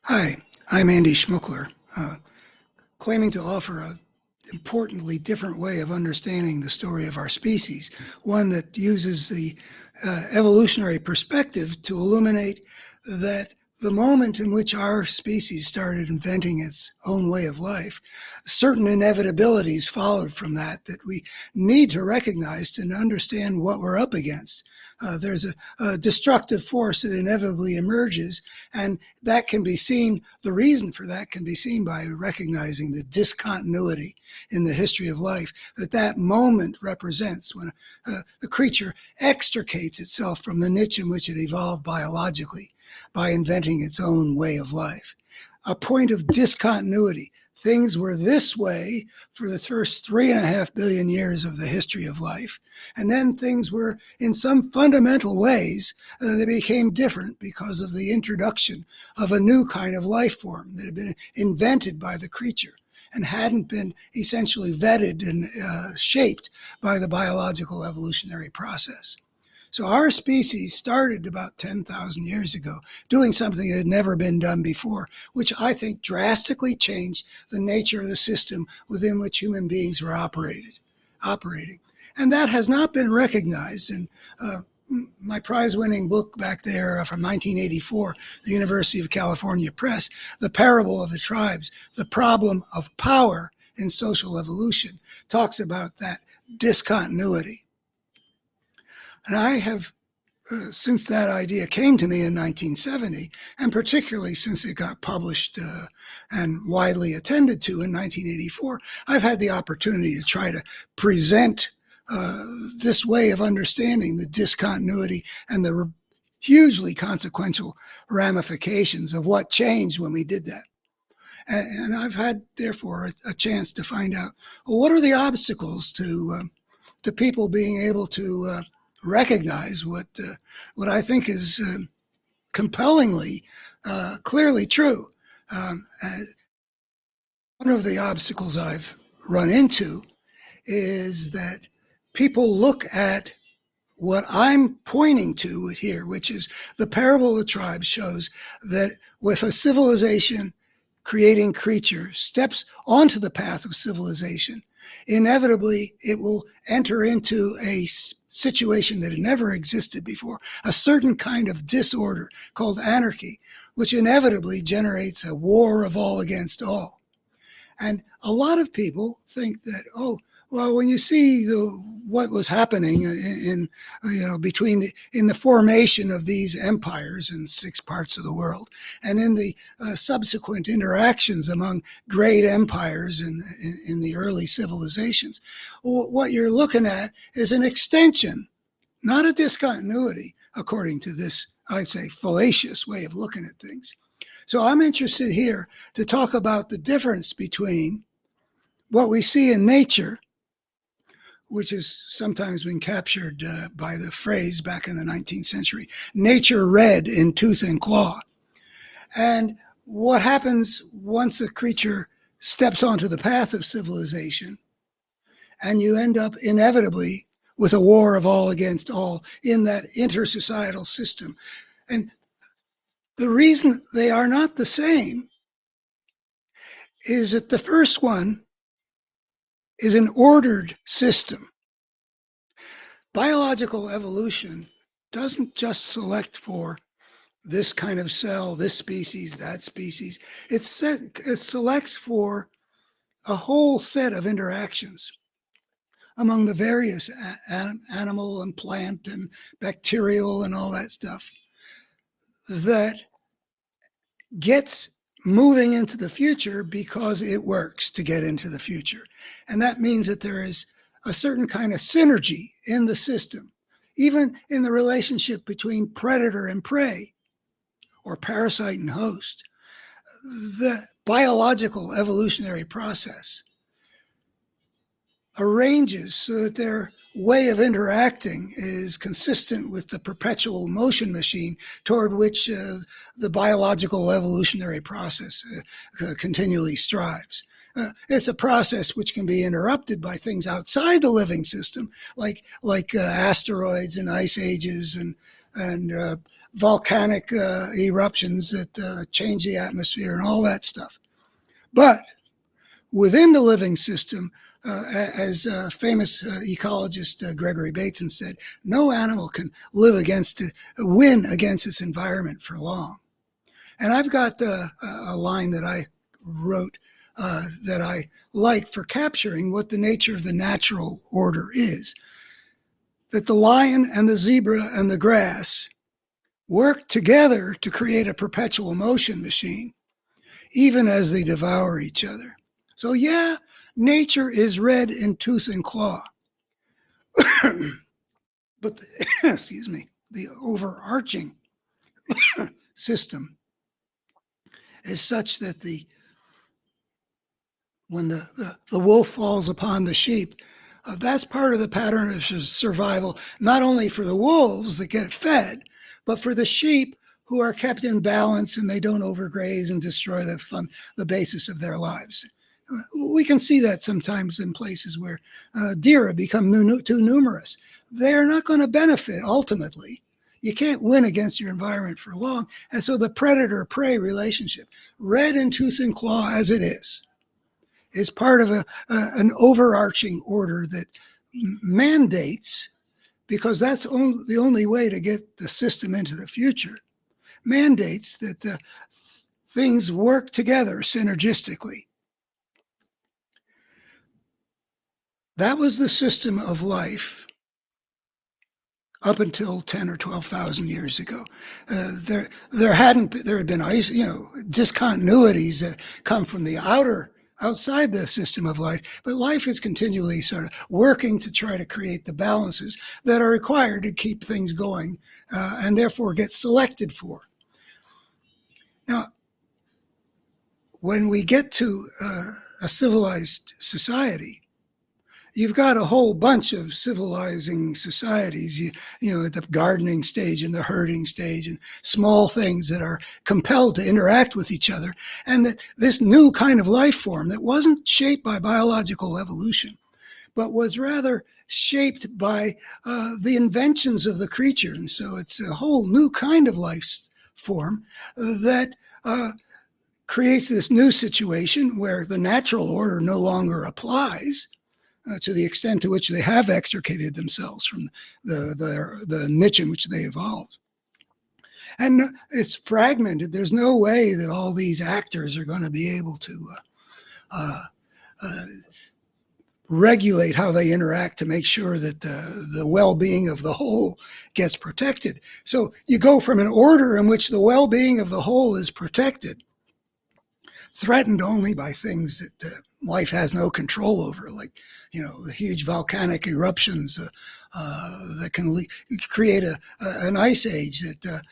Hi, I'm Andy Schmuckler, claiming to offer a importantly different way of understanding the story of our species, one that uses the evolutionary perspective to illuminate that the moment in which our species started inventing its own way of life, certain inevitabilities followed from that we need to recognize to understand what we're up against. There's a destructive force that inevitably emerges, and that can be seen, the reason for that can be seen by recognizing the discontinuity in the history of life that moment represents when the creature extricates itself from the niche in which it evolved biologically by inventing its own way of life. A point of discontinuity. Things were this way for the first 3.5 billion years of the history of life. And then things were, in some fundamental ways, they became different because of the introduction of a new kind of life form that had been invented by the creature and hadn't been essentially vetted and shaped by the biological evolutionary process. So our species started about 10,000 years ago doing something that had never been done before, which I think drastically changed the nature of the system within which human beings were operating. And that has not been recognized. And my prize-winning book back there from 1984, the University of California Press, The Parable of the Tribes, The Problem of Power in Social Evolution, talks about that discontinuity. And I have, since that idea came to me in 1970, and particularly since it got published and widely attended to in 1984, I've had the opportunity to try to present this way of understanding the discontinuity and the hugely consequential ramifications of what changed when we did that. And I've had, therefore, a chance to find out, well, what are the obstacles to people being able to recognize what I think is compellingly, clearly true. One of the obstacles I've run into is that people look at what I'm pointing to here, which is the parable of the tribes, shows that if a civilization creating creature steps onto the path of civilization, inevitably it will enter into a situation that had never existed before, a certain kind of disorder called anarchy, which inevitably generates a war of all against all. And a lot of people think that, oh, well, when you see what was happening in the formation of these empires in 6 parts of the world, and in the subsequent interactions among great empires in the early civilizations, what you're looking at is an extension, not a discontinuity, according to this, I'd say, fallacious way of looking at things. So I'm interested here to talk about the difference between what we see in nature, which has sometimes been captured by the phrase back in the 19th century, nature red in tooth and claw. And what happens once a creature steps onto the path of civilization, and you end up inevitably with a war of all against all in that intersocietal system. And the reason they are not the same is that the first one is an ordered system. Biological evolution doesn't just select for this kind of cell, this species, that species. It selects for a whole set of interactions among the various animal and plant and bacterial and all that stuff that gets moving into the future because it works to get into the future. And that means that there is a certain kind of synergy in the system, even in the relationship between predator and prey, or parasite and host. The biological evolutionary process arranges so that their way of interacting is consistent with the perpetual motion machine toward which the biological evolutionary process continually strives. It's a process which can be interrupted by things outside the living system, like asteroids and ice ages and and volcanic eruptions that change the atmosphere and all that stuff. But within the living system, as famous ecologist Gregory Bateson said, no animal can win against its environment for long. And I've got a line that I wrote that I like for capturing what the nature of the natural order is. That the lion and the zebra and the grass work together to create a perpetual motion machine, even as they devour each other. So yeah, nature is red in tooth and claw. But excuse me, the overarching system is such that when the wolf falls upon the sheep, that's part of the pattern of survival, not only for the wolves that get fed, but for the sheep who are kept in balance and they don't overgraze and destroy the basis of their lives. We can see that sometimes in places where deer have become too numerous. They're not going to benefit ultimately. You can't win against your environment for long. And so the predator-prey relationship, red in tooth and claw as it is part of an overarching order that mandates, because that's the only way to get the system into the future, mandates that things work together synergistically. That was the system of life up until 10 or 12,000 years ago. There had been discontinuities that come from the outside the system of life, but life is continually sort of working to try to create the balances that are required to keep things going, and therefore get selected for. Now, when we get to a civilized society, you've got a whole bunch of civilizing societies, you know, at the gardening stage and the herding stage, and small things that are compelled to interact with each other. And that this new kind of life form that wasn't shaped by biological evolution, but was rather shaped by the inventions of the creature. And so it's a whole new kind of life form that creates this new situation where the natural order no longer applies, to the extent to which they have extricated themselves from the niche in which they evolved. And it's fragmented. There's no way that all these actors are going to be able to regulate how they interact to make sure that the well-being of the whole gets protected. So you go from an order in which the well-being of the whole is protected, threatened only by things that life has no control over, like, you know, the huge volcanic eruptions that can create an ice age. That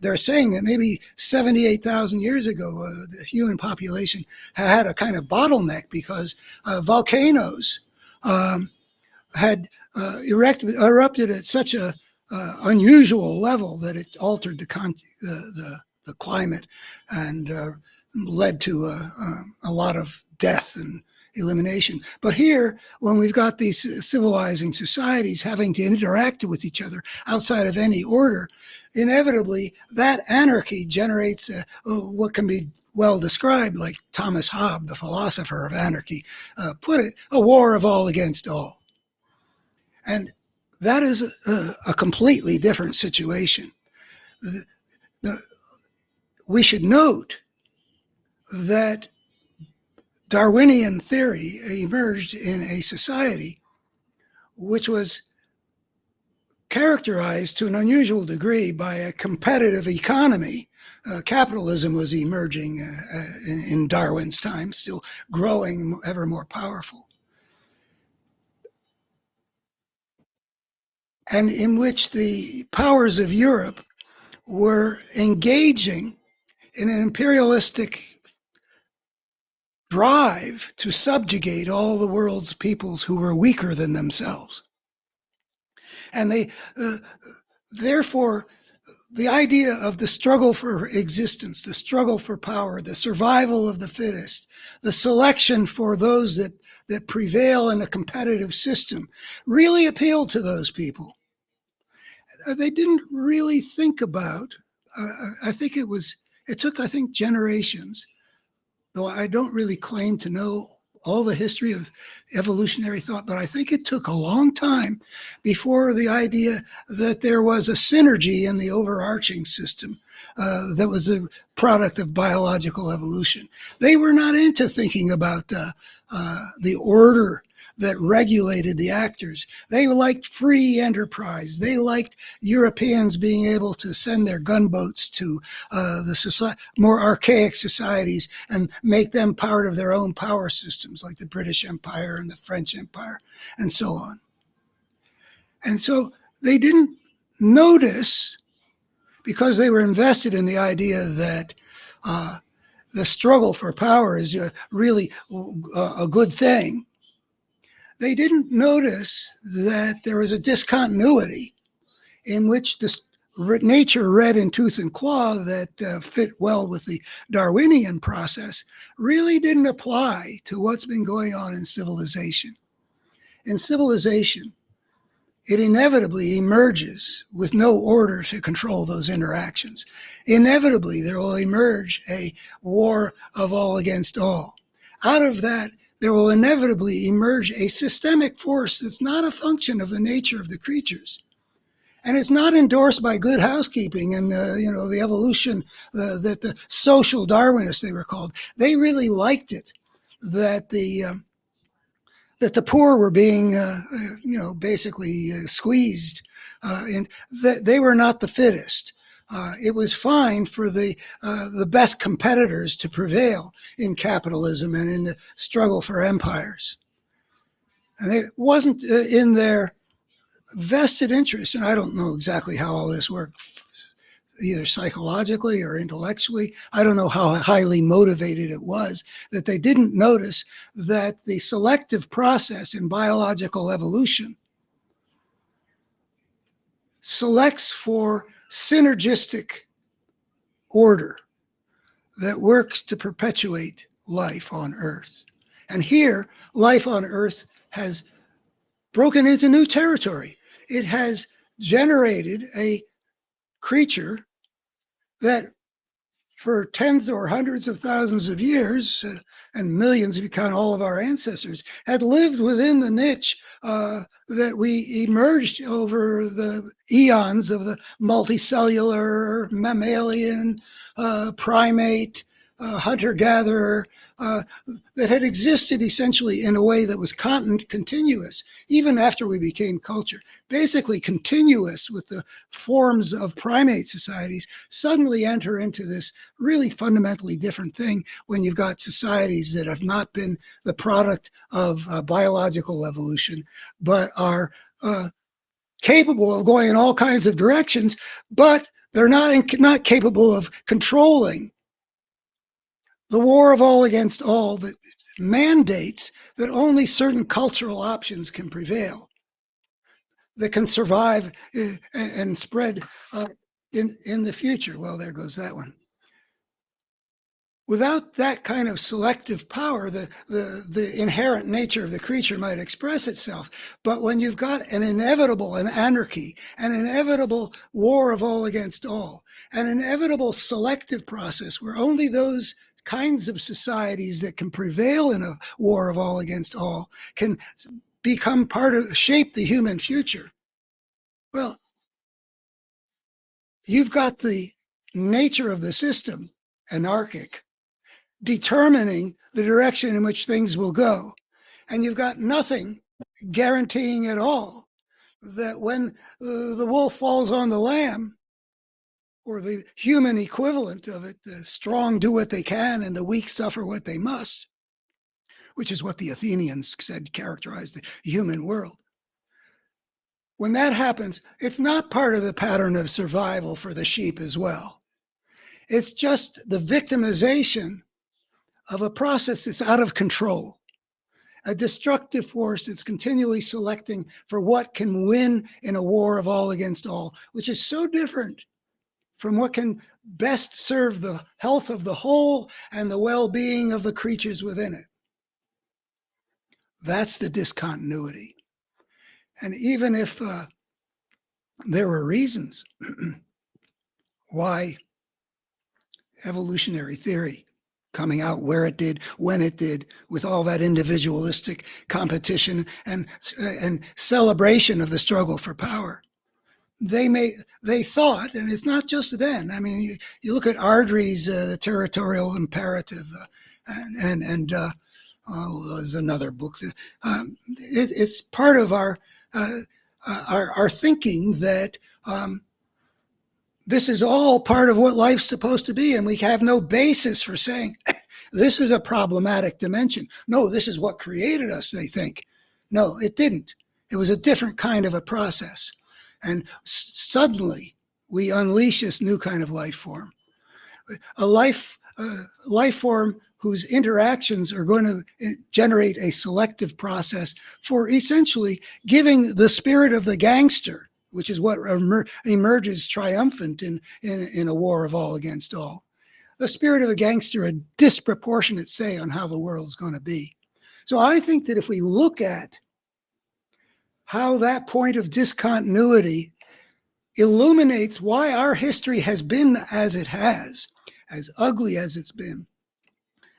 they're saying that maybe 78,000 years ago, the human population had a kind of bottleneck because volcanoes had erupted at such a unusual level that it altered the climate and led to a lot of death and elimination. But here, when we've got these civilizing societies having to interact with each other outside of any order, inevitably that anarchy generates what can be well described, like Thomas Hobbes, the philosopher of anarchy, put it, a war of all against all. And that is a completely different situation. We should note that Darwinian theory emerged in a society which was characterized to an unusual degree by a competitive economy. Capitalism was emerging in Darwin's time, still growing, ever more powerful, and in which the powers of Europe were engaging in an imperialistic drive to subjugate all the world's peoples who were weaker than themselves. And they, therefore, the idea of the struggle for existence, the struggle for power, the survival of the fittest, the selection for those that prevail in a competitive system really appealed to those people. they didn't really think about. I think it took, I think, generations, though I don't really claim to know all the history of evolutionary thought, but I think it took a long time before the idea that there was a synergy in the overarching system that was a product of biological evolution. They were not into thinking about the order that regulated the actors. They liked free enterprise. They liked Europeans being able to send their gunboats to the more archaic societies and make them part of their own power systems, like the British Empire and the French Empire, and so on. And so they didn't notice, because they were invested in the idea that the struggle for power is really a good thing. They didn't notice that there was a discontinuity in which this nature red in tooth and claw that fit well with the Darwinian process really didn't apply to what's been going on in civilization. In civilization, it inevitably emerges with no order to control those interactions. Inevitably, there will emerge a war of all against all. Out of that, there will inevitably emerge a systemic force that's not a function of the nature of the creatures. And it's not endorsed by good housekeeping and the evolution that the social Darwinists, they were called. They really liked it that the poor were being basically squeezed, and that they were not the fittest. It was fine for the best competitors to prevail in capitalism and in the struggle for empires. And it wasn't in their vested interest, and I don't know exactly how all this worked, either psychologically or intellectually. I don't know how highly motivated it was, that they didn't notice that the selective process in biological evolution selects for synergistic order that works to perpetuate life on Earth. And here, life on Earth has broken into new territory. It has generated a creature that for tens or hundreds of thousands of years, and millions if you count all of our ancestors, had lived within the niche that we emerged over the eons of the multicellular, mammalian, primate, hunter-gatherer, that had existed essentially in a way that was continuous, even after we became culture, basically continuous with the forms of primate societies, suddenly enter into this really fundamentally different thing when you've got societies that have not been the product of biological evolution, but are capable of going in all kinds of directions, but they're not capable of controlling the war of all against all that mandates that only certain cultural options can prevail, that can survive and spread in the future. Well, there goes that one. Without that kind of selective power, the inherent nature of the creature might express itself. But when you've got an anarchy, an inevitable war of all against all, an inevitable selective process where only those kinds of societies that can prevail in a war of all against all can become shape the human future. Well, you've got the nature of the system, anarchic, determining the direction in which things will go. And you've got nothing guaranteeing at all that when the wolf falls on the lamb, or the human equivalent of it, the strong do what they can and the weak suffer what they must, which is what the Athenians said characterized the human world. When that happens, it's not part of the pattern of survival for the sheep as well. It's just the victimization of a process that's out of control, a destructive force that's continually selecting for what can win in a war of all against all, which is so different from what can best serve the health of the whole and the well-being of the creatures within it. That's the discontinuity. And even if there were reasons why evolutionary theory coming out where it did, when it did, with all that individualistic competition and celebration of the struggle for power. They thought, and it's not just then. I mean, you look at Ardrey's territorial imperative, there's another book. It's part of our thinking that this is all part of what life's supposed to be, and we have no basis for saying this is a problematic dimension. No, this is what created us, they think. No, it didn't. It was a different kind of a process. And suddenly we unleash this new kind of life form. A life form whose interactions are going to generate a selective process for essentially giving the spirit of the gangster, which is what emerges triumphant in a war of all against all. The spirit of a gangster, a disproportionate say on how the world's going to be. So I think that if we look at how that point of discontinuity illuminates why our history has been as it has, as ugly as it's been,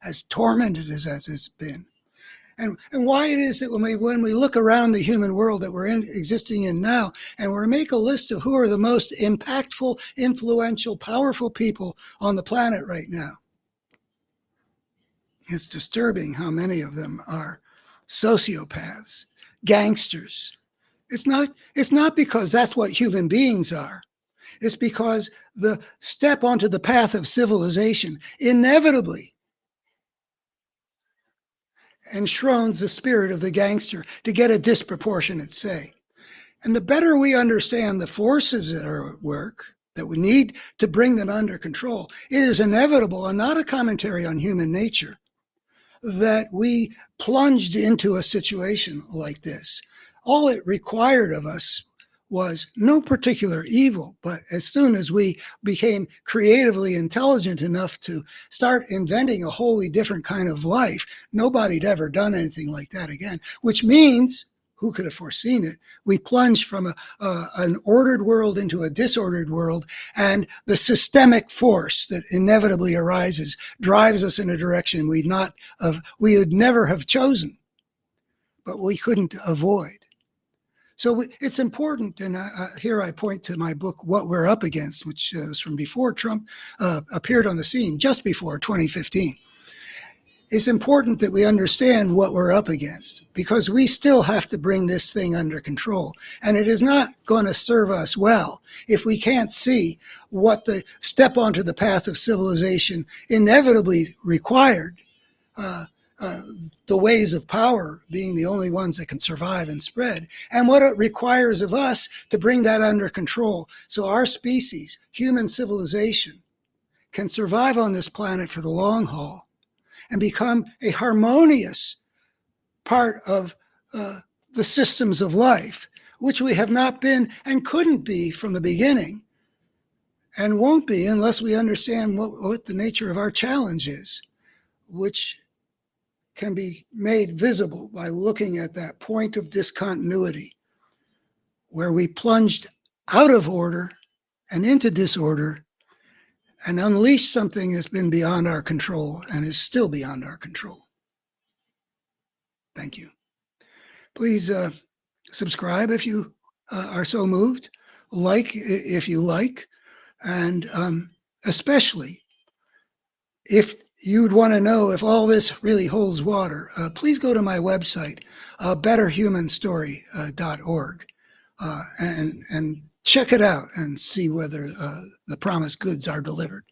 as tormented as it's been, and why it is that when we look around the human world that we're existing in now, and we make a list of who are the most impactful, influential, powerful people on the planet right now, it's disturbing how many of them are sociopaths, gangsters. It's not because that's what human beings are. It's because the step onto the path of civilization inevitably enshrones the spirit of the gangster to get a disproportionate say. And the better we understand the forces that are at work, that we need to bring them under control, it is inevitable, and not a commentary on human nature, that we plunged into a situation like this. All it required of us was no particular evil, but as soon as we became creatively intelligent enough to start inventing a wholly different kind of life, nobody'd ever done anything like that again, which means, who could have foreseen it? We plunged from an ordered world into a disordered world, and the systemic force that inevitably arises drives us in a direction we would never have chosen, but we couldn't avoid. So it's important, and here I point to my book, What We're Up Against, which was from before Trump appeared on the scene, just before 2015. It's important that we understand what we're up against, because we still have to bring this thing under control. And it is not going to serve us well if we can't see what the step onto the path of civilization inevitably required, the ways of power being the only ones that can survive and spread, and what it requires of us to bring that under control so our species, human civilization, can survive on this planet for the long haul and become a harmonious part of the systems of life, which we have not been and couldn't be from the beginning, and won't be unless we understand what the nature of our challenge is, which can be made visible by looking at that point of discontinuity where we plunged out of order and into disorder and unleashed something that's been beyond our control and is still beyond our control. Thank you. Please subscribe if you are so moved, like if you like, and especially if you'd want to know if all this really holds water, please go to my website, betterhumanstory.org, and check it out and see whether the promised goods are delivered.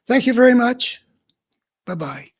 Thank you very much. Bye-bye.